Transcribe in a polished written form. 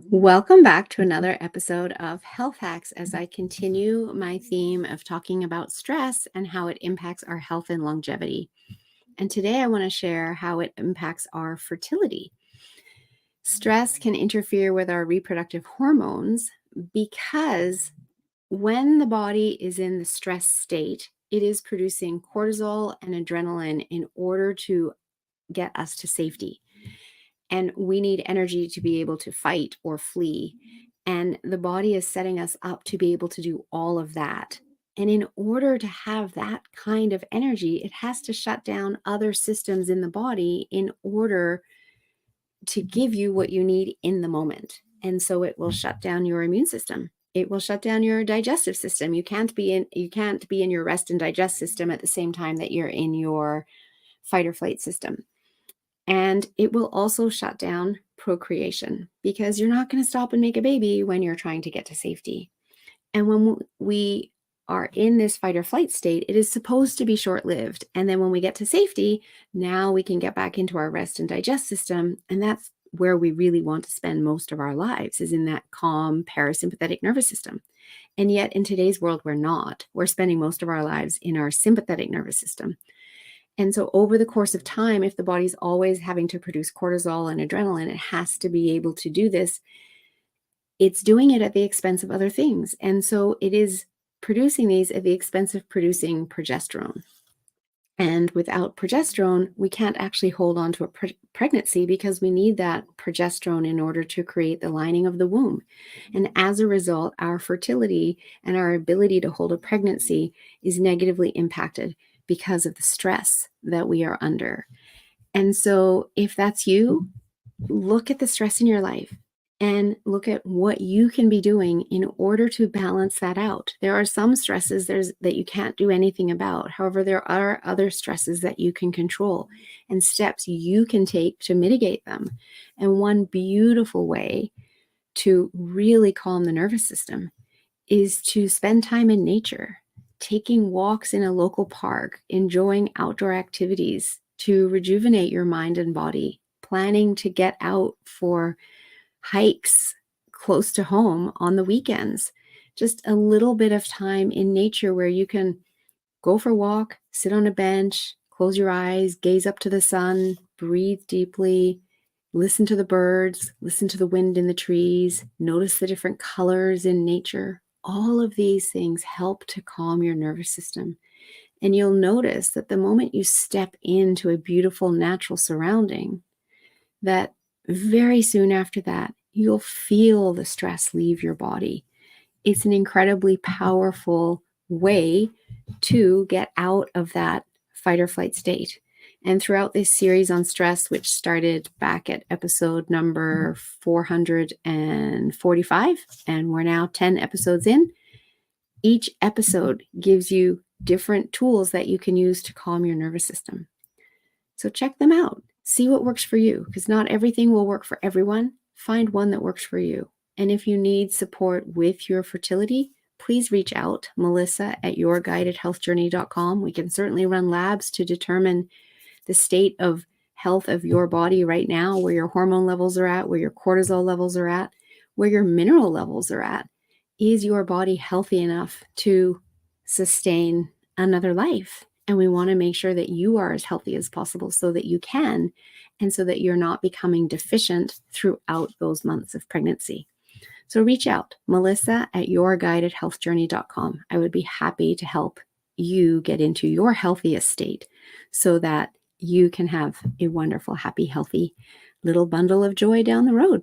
Welcome back to another episode of Health Hacks as I continue my theme of talking about stress and how it impacts our health and longevity. And today I want to share how it impacts our fertility. Stress can interfere with our reproductive hormones because when the body is in the stress state, it is producing cortisol and adrenaline in order to get us to safety. And we need energy to be able to fight or flee. And the body is setting us up to be able to do all of that. And in order to have that kind of energy, it has to shut down other systems in the body in order to give you what you need in the moment. And so it will shut down your immune system. It will shut down your digestive system. You can't be in your rest and digest system at the same time that you're in your fight or flight system. And it will also shut down procreation because you're not going to stop and make a baby when you're trying to get to safety. And when we are in this fight or flight state, it is supposed to be short-lived. And then when we get to safety, now we can get back into our rest and digest system. And that's where we really want to spend most of our lives, is in that calm parasympathetic nervous system. And yet in today's world, we're not. We're spending most of our lives in our sympathetic nervous system. And so over the course of time, if the body's always having to produce cortisol and adrenaline, it has to be able to do this. It's doing it at the expense of other things. And so it is producing these at the expense of producing progesterone. And without progesterone, we can't actually hold on to a pregnancy because we need that progesterone in order to create the lining of the womb. And as a result, our fertility and our ability to hold a pregnancy is negatively impacted because of the stress that we are under. And so if that's you, look at the stress in your life and look at what you can be doing in order to balance that out. There are some stresses that you can't do anything about. However, there are other stresses that you can control and steps you can take to mitigate them. And one beautiful way to really calm the nervous system is to spend time in nature, taking walks in a local park, enjoying outdoor activities to rejuvenate your mind and body, planning to get out for hikes close to home on the weekends. Just a little bit of time in nature where you can go for a walk, sit on a bench, close your eyes, gaze up to the sun, breathe deeply, listen to the birds, listen to the wind in the trees, notice the different colors in nature. All of these things help to calm your nervous system. And you'll notice that the moment you step into a beautiful natural surrounding, that very soon after that, you'll feel the stress leave your body. It's an incredibly powerful way to get out of that fight or flight state. And throughout this series on stress, which started back at episode number 445, and we're now 10 episodes in, each episode gives you different tools that you can use to calm your nervous system. So check them out. See what works for you, because not everything will work for everyone. Find one that works for you. And if you need support with your fertility, please reach out, melissa@yourguidedhealthjourney.com. We can certainly run labs to determine the state of health of your body right now, where your hormone levels are at, where your cortisol levels are at, where your mineral levels are at. Is your body healthy enough to sustain another life? And we want to make sure that you are as healthy as possible so that you can, and so that you're not becoming deficient throughout those months of pregnancy. So reach out, melissa@yourguidedhealthjourney.com. I would be happy to help you get into your healthiest state so that you can have a wonderful, happy, healthy little bundle of joy down the road.